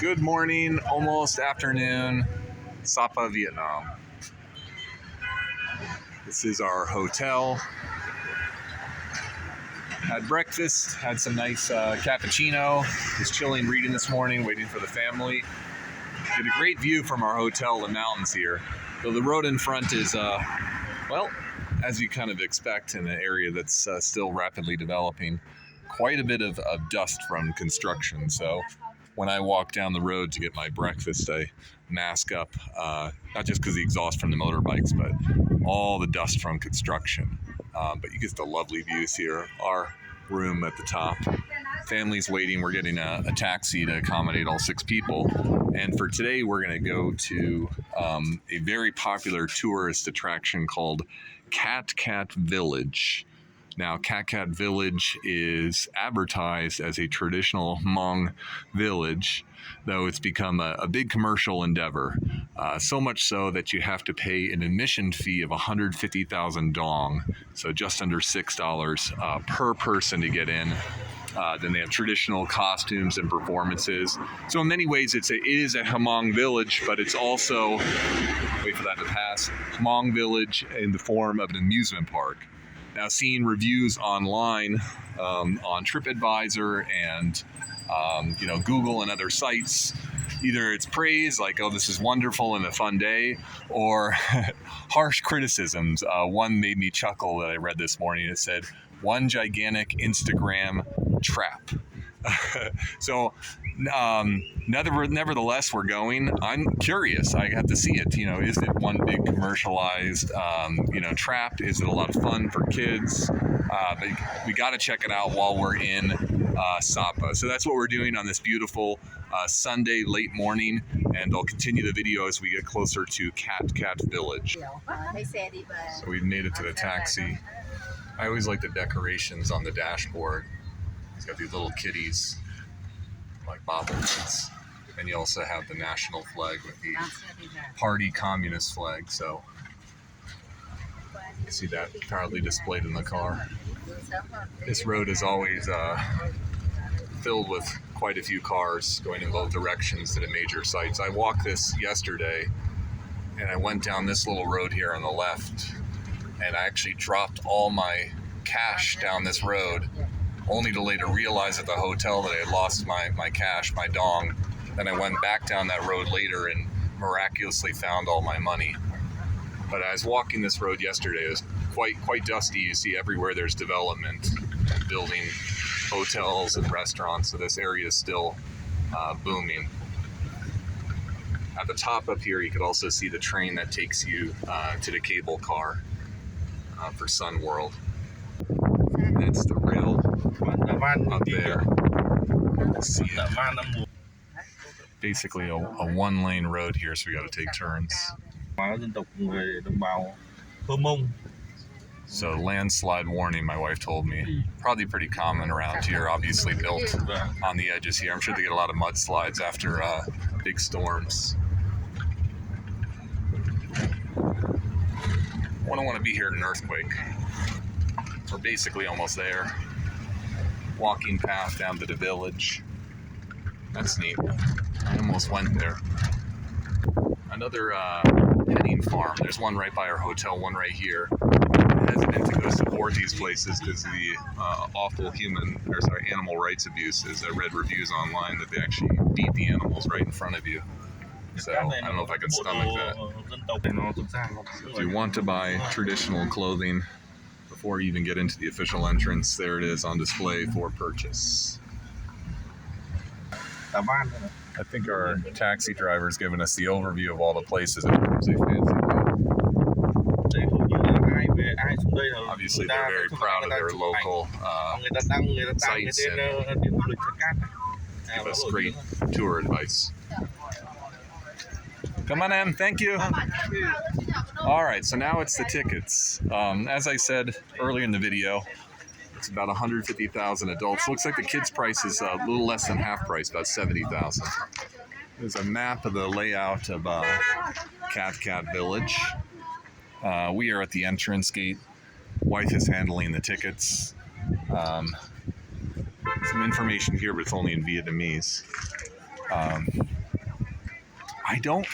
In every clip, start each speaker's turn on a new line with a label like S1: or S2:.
S1: Good morning, almost afternoon, Sapa, Vietnam. This is our hotel. Had breakfast, had some nice cappuccino. Was chilling, reading this morning, waiting for the family. Get a great view from our hotel, the mountains here. Though the road in front is, well, as you kind of expect in an area that's still rapidly developing, quite a bit of dust from construction. So when I walk down the road to get my breakfast, I mask up, not just because of the exhaust from the motorbikes, but all the dust from construction. But you get the lovely views here. Our room at the top. Family's waiting. We're getting a taxi to accommodate all 6 people. And for today, we're going to go to a very popular tourist attraction called Cat Cat Village. Now, Cat Cat Village is advertised as a traditional Hmong village, though it's become a big commercial endeavor. So much so that you have to pay an admission fee of 150,000 dong, so just under $6 per person to get in. Then they have traditional costumes and performances. So in many ways, it is a Hmong village, but it's also, wait for that to pass, Hmong village in the form of an amusement park. Now, seeing reviews online on TripAdvisor and Google and other sites, either it's praise, like, oh, this is wonderful and a fun day, or harsh criticisms. One made me chuckle that I read this morning. It said, one gigantic Instagram trap. So, nevertheless, we're going. I'm curious. I have to see it. Is it one big commercialized, trap? Is it a lot of fun for kids? But we got to check it out while we're in Sapa. So that's what we're doing on this beautiful Sunday late morning, and I'll continue the video as we get closer to Cat Cat Village. So we've made it to the taxi. I always like the decorations on the dashboard. It's got these little kitties, like bobbleheads. And you also have the national flag with the party communist flag. So you see that proudly displayed in the car. This road is always filled with quite a few cars going in both directions to the major sites. I walked this yesterday, and I went down this little road here on the left, and I actually dropped all my cash down this road, only to later realize at the hotel that I had lost my cash, my dong. Then I went back down that road later and miraculously found all my money. But I was walking this road yesterday. It was quite dusty. You see everywhere there's development, building hotels and restaurants. So this area is still booming. At the top up here, you could also see the train that takes you to the cable car for Sun World. That's the rail up there. See it. Basically a one-lane road here, so we got to take turns. So landslide warning, my wife told me. Probably pretty common around here, obviously built on the edges here. I'm sure they get a lot of mudslides after big storms. I don't want to be here in an earthquake. We're basically almost there. Walking path down to the village. That's neat. I almost went there. Another petting farm. There's one right by our hotel, one right here. I'm hesitant to go support these places because of the awful animal rights abuses. I read reviews online that they actually beat the animals right in front of you. So I don't know if I could stomach that. So if you want to buy traditional clothing before you even get into the official entrance, there it is on display for purchase. I think our taxi driver's given us the overview of all the places in terms of fancy. Obviously, they're very proud of their local sites and give us great tour advice. Come on in, thank you. All right, so now it's the tickets. As I said earlier in the video, it's about 150,000 adults. Looks like the kids' price is a little less than half price, about 70,000. There's a map of the layout of Cat Cat Village. We are at the entrance gate. Wife is handling the tickets. Some information here, but it's only in Vietnamese. Um, I don't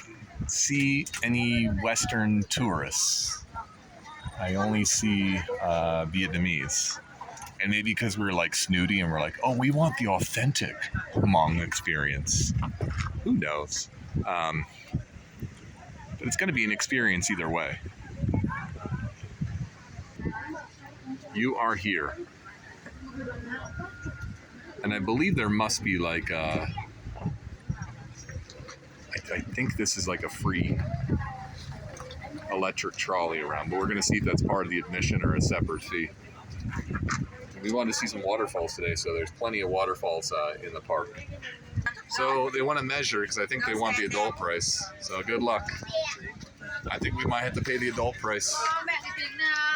S1: see any Western tourists. I only see Vietnamese. And maybe because we're like snooty and we're like, oh, we want the authentic Hmong experience. Who knows? But it's going to be an experience either way. You are here. And I believe there must be like I think this is like a free electric trolley around, but we're going to see if that's part of the admission or a separate fee. We wanted to see some waterfalls today, so there's plenty of waterfalls in the park. So they want to measure because I think they want the adult price. So good luck. I think we might have to pay the adult price.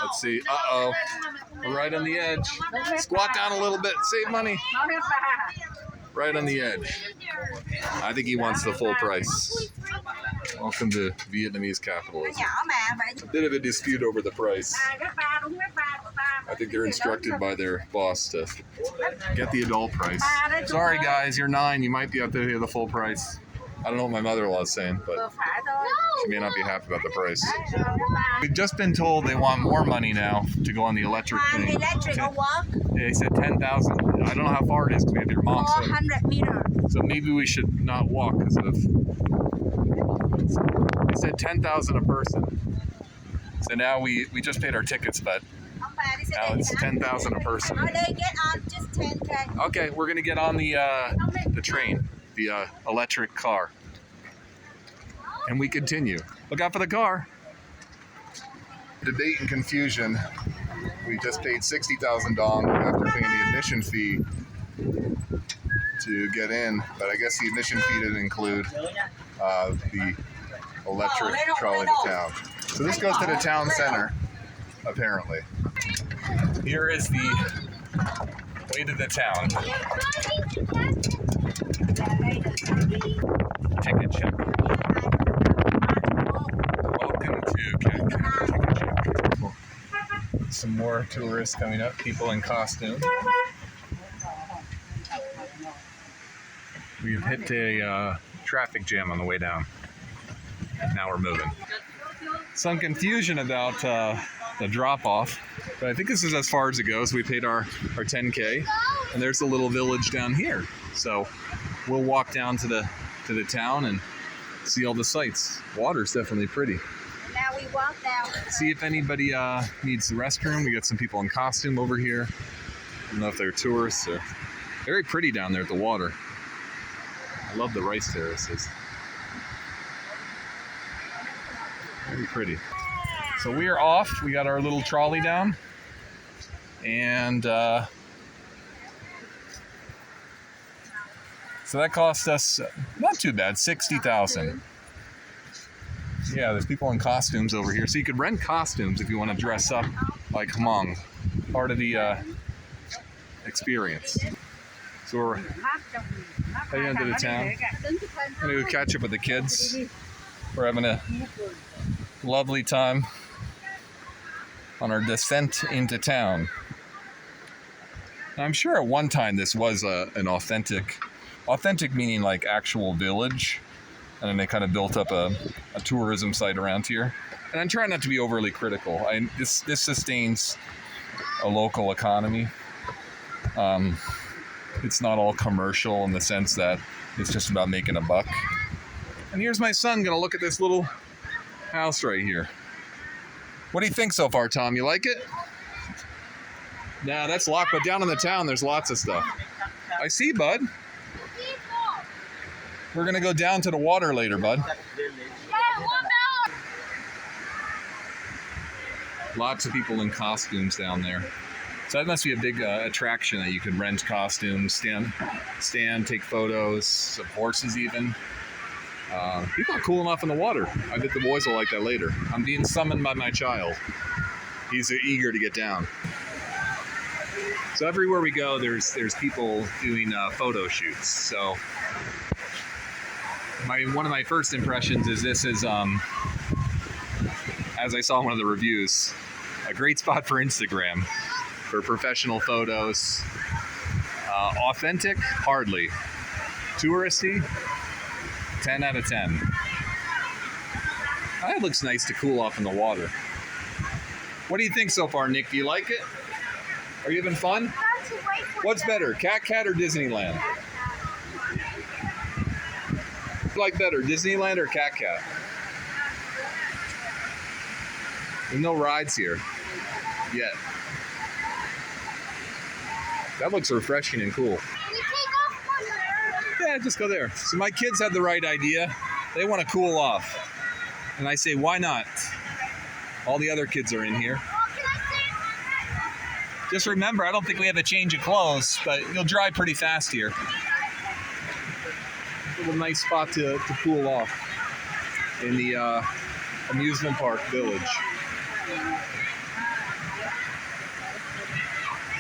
S1: Let's see. Uh-oh. We're right on the edge. Squat down a little bit. Save money. Right on the edge. I think he wants the full price. Welcome to Vietnamese capitalism. A bit of a dispute over the price. I think they're instructed by their boss to get the adult price. Sorry guys, you're 9. You might be able to hear the full price. I don't know what my mother-in-law is saying, but she may not be happy about the price. We've just been told they want more money now to go on the electric thing.
S2: Electric or walk?
S1: They said 10,000. I don't know how far it is because we have your mom.
S2: 400 meters.
S1: So maybe we should not walk because of. They said 10,000 a person. So now we just paid our tickets, but now it's 10,000 a person.
S2: Oh, they get on just 10K.
S1: Okay, we're gonna get on the train, the electric car, and we continue. Look out for the car. Debate and confusion. We just paid 60,000 dong after paying the admission fee to get in, but I guess the admission fee didn't include the electric trolley to town. So this goes to the town center, apparently. Here is the way to the town. Ticket check. Welcome to Cancun. Ticket check. Some more tourists coming up, people in costume. We've hit a traffic jam on the way down. Now we're moving. Some confusion about the drop-off, but I think this is as far as it goes. We paid our 10K, and there's a little village down here. So we'll walk down to the town and see all the sights. Water's definitely pretty.
S2: Now we walk down.
S1: See if anybody needs the restroom. We got some people in costume over here. I don't know if they're tourists or... Very pretty down there at the water. I love the rice terraces. Very pretty. So we are off. We got our little trolley down. And so that cost us, not too bad, 60,000. Yeah, there's people in costumes over here. So you could rent costumes if you want to dress up like Hmong. Part of the experience. So we're heading into the town. I'm going to go catch up with the kids. We're having a lovely time on our descent into town. Now, I'm sure at one time this was an authentic meaning like actual village, and then they kind of built up a tourism site around here. And I'm trying not to be overly critical. This sustains a local economy. It's not all commercial in the sense that it's just about making a buck. And here's my son gonna look at this little house right here. What do you think so far, Tom? You like it? Nah, that's locked, but down in the town there's lots of stuff. I see, bud. We're gonna go down to the water later, bud. Lots of people in costumes down there. So that must be a big attraction that you could rent costumes, stand, take photos, some horses even. People are cool enough in the water. I bet the boys will like that later. I'm being summoned by my child. He's eager to get down. So everywhere we go, there's people doing photo shoots. So one of my first impressions is this is, as I saw in one of the reviews, a great spot for Instagram, for professional photos. Authentic? Hardly. touristy, 10 out of 10. That looks nice to cool off in the water. What do you think so far, Nick? Do you like it? Are you having fun? What's better, Cat Cat or Disneyland? What do you like better, Disneyland or Cat Cat? There's no rides here yet. That looks refreshing and cool. Yeah, just go there. So my kids had the right idea. They want to cool off. And I say, why not? All the other kids are in here. Just remember, I don't think we have a change of clothes, but you'll dry pretty fast here. A little nice spot to cool off in the amusement park village.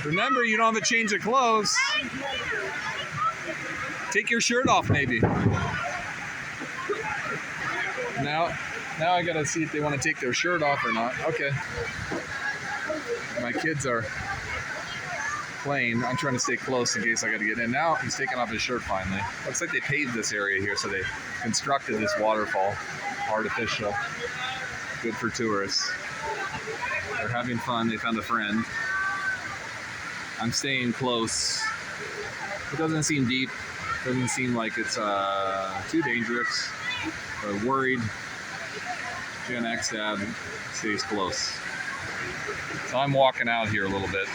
S1: Remember, you don't have a change of clothes. Take your shirt off, maybe. Now I gotta see if they want to take their shirt off or not. Okay. My kids are playing. I'm trying to stay close in case I gotta get in. Now he's taking off his shirt finally. Looks like they paved this area here, so they constructed this waterfall. Artificial. Good for tourists. They're having fun. They found a friend. I'm staying close. It doesn't seem deep. Doesn't seem like it's too dangerous. But worried. Gen X dad stays close. So I'm walking out here a little bit.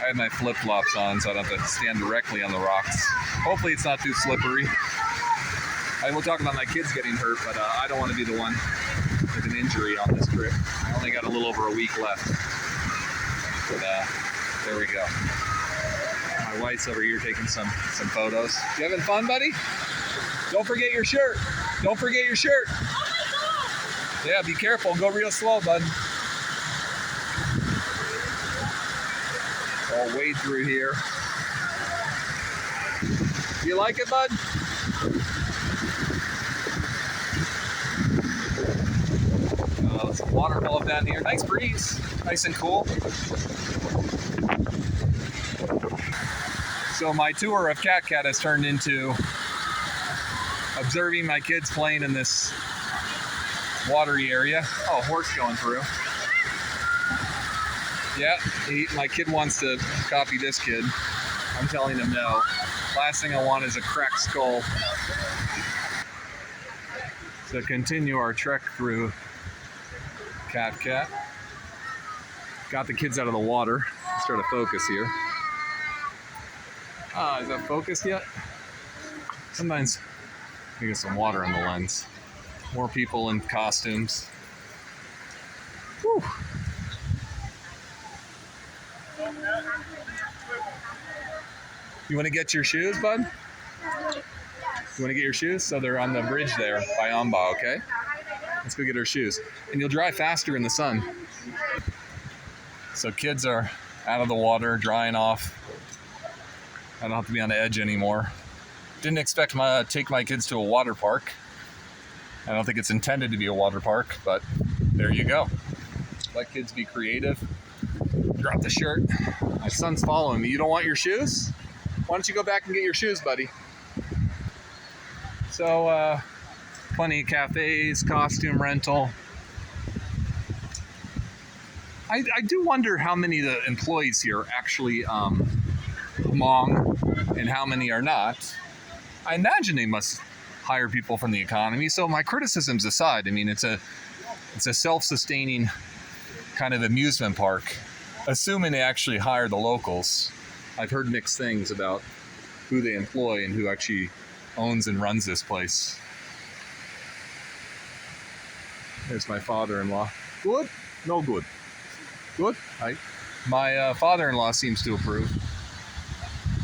S1: I have my flip-flops on so I don't have to stand directly on the rocks. Hopefully it's not too slippery. I will talk about my kids getting hurt, but I don't want to be the one with an injury on this trip. I only got a little over a week left. But there we go. My wife's over here taking some photos. You having fun, buddy? Don't forget your shirt. Don't forget your shirt. Yeah, be careful. Go real slow, bud. So I'll wade through here. You like it, bud? There's a waterfall down here. Nice breeze. Nice and cool. So my tour of Cat Cat has turned into observing my kids playing in this watery area. Oh, a horse going through. Yeah, my kid wants to copy this kid. I'm telling him no. Last thing I want is a cracked skull. So continue our trek through Cat Cat. Got the kids out of the water. Let's try to focus here. Is that focused yet? Sometimes you get some water in the lens. More people in costumes. Whew. You want to get your shoes, bud? You want to get your shoes? So they're on the bridge there by Amba, okay? Let's go get our shoes. And you'll dry faster in the sun. So kids are out of the water, drying off. I don't have to be on the edge anymore. Didn't expect to take my kids to a water park. I don't think it's intended to be a water park, but there you go. Let kids be creative. Drop the shirt. My son's following me. You don't want your shoes? Why don't you go back and get your shoes, buddy? So, plenty of cafes, costume rental. I do wonder how many of the employees here actually Hmong and how many are not. I imagine they must hire people from the economy. So my criticisms aside, I mean, it's a self-sustaining kind of amusement park, assuming they actually hire the locals. I've heard mixed things about who they employ and who actually owns and runs this place. There's my father-in-law. Good? No good. Good? My father-in-law seems to approve.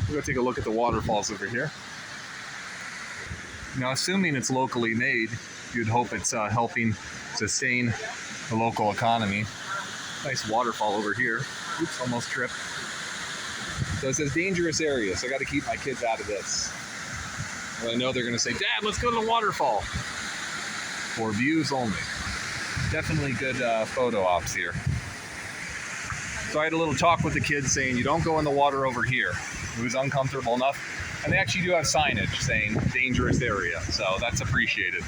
S1: We're going to take a look at the waterfalls over here. Now, assuming it's locally made, you'd hope it's helping sustain the local economy. Nice waterfall over here. Oops, almost tripped. So it says dangerous area, so I got to keep my kids out of this. Well, I know they're going to say, Dad, let's go to the waterfall. For views only. Definitely good photo ops here. So I had a little talk with the kids saying, you don't go in the water over here. It was uncomfortable enough And they actually do have signage saying dangerous area, so that's appreciated.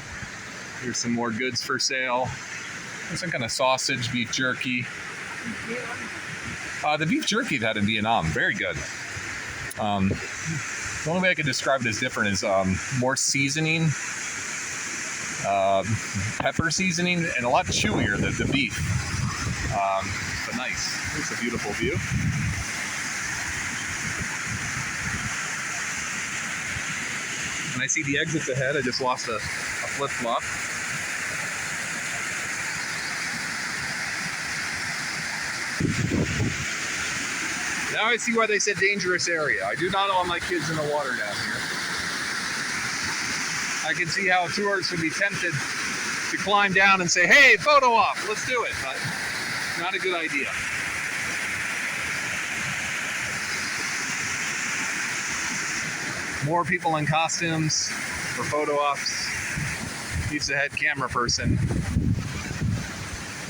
S1: Here's some more goods for sale. There's some kind of sausage, beef jerky. The beef jerky I've had in Vietnam, very good. The only way I could describe it as different is more seasoning, pepper seasoning, and a lot chewier than the beef. But nice. It's a beautiful view. And I see the exits ahead. I just lost a flip-flop. Now I see why they said dangerous area. I do not want my kids in the water down here. I can see how tourists would be tempted to climb down and say, hey, photo op, let's do it. But not a good idea. More people in costumes for photo ops. He's the head camera person.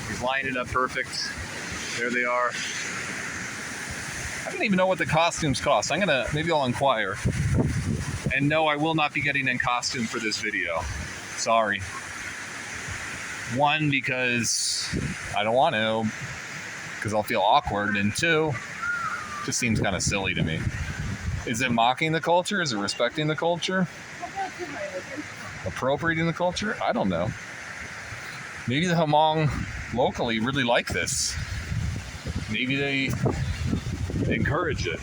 S1: He's lined it up perfect. There they are. I don't even know what the costumes cost. Maybe I'll inquire. And no, I will not be getting in costume for this video. Sorry. One, because I don't want to, because I'll feel awkward. And two, it just seems kind of silly to me. Is it mocking the culture? Is it respecting the culture? Appropriating the culture? I don't know. Maybe the Hmong locally really like this. Maybe they encourage it.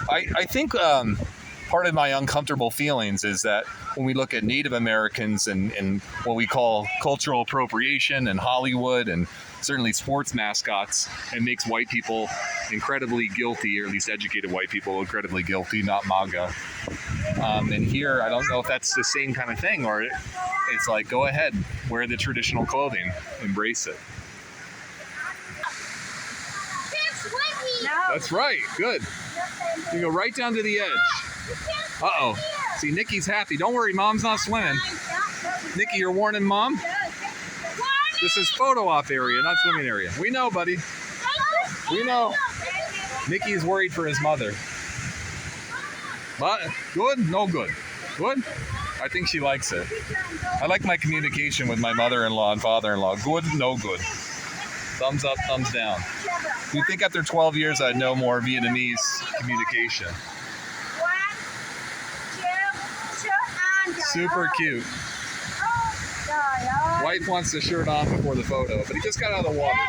S1: I think part of my uncomfortable feelings is that when we look at Native Americans and what we call cultural appropriation and Hollywood and certainly sports mascots, it makes white people incredibly guilty, or at least educated white people incredibly guilty, not MAGA. And here, I don't know if that's the same kind of thing, or it's like, go ahead, wear the traditional clothing, embrace it.
S2: No.
S1: That's right, good. You go right down to the edge. Uh-oh. See, Nikki's happy. Don't worry, Mom's not swimming. Nikki, you're warning Mom? This is photo op area, not swimming area. We know, buddy. We know. Nikki is worried for his mother. But good? No good. Good? I think she likes it. I like my communication with my mother-in-law and father-in-law. Good? No good. Thumbs up, thumbs down. You think after 12 years I'd know more Vietnamese communication? Super cute. Wife wants the shirt on before the photo, but he just got out of the water.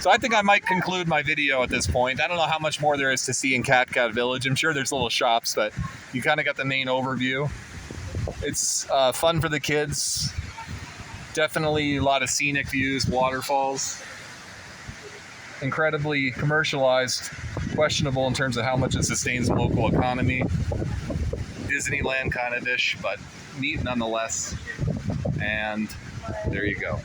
S1: So I think I might conclude my video at this point. I don't know how much more there is to see in Cat Cat Village. I'm sure there's little shops, but you kind of got the main overview. It's fun for the kids. Definitely a lot of scenic views, waterfalls. Incredibly commercialized, questionable in terms of how much it sustains the local economy. Disneyland kind of ish, but neat nonetheless. And there you go.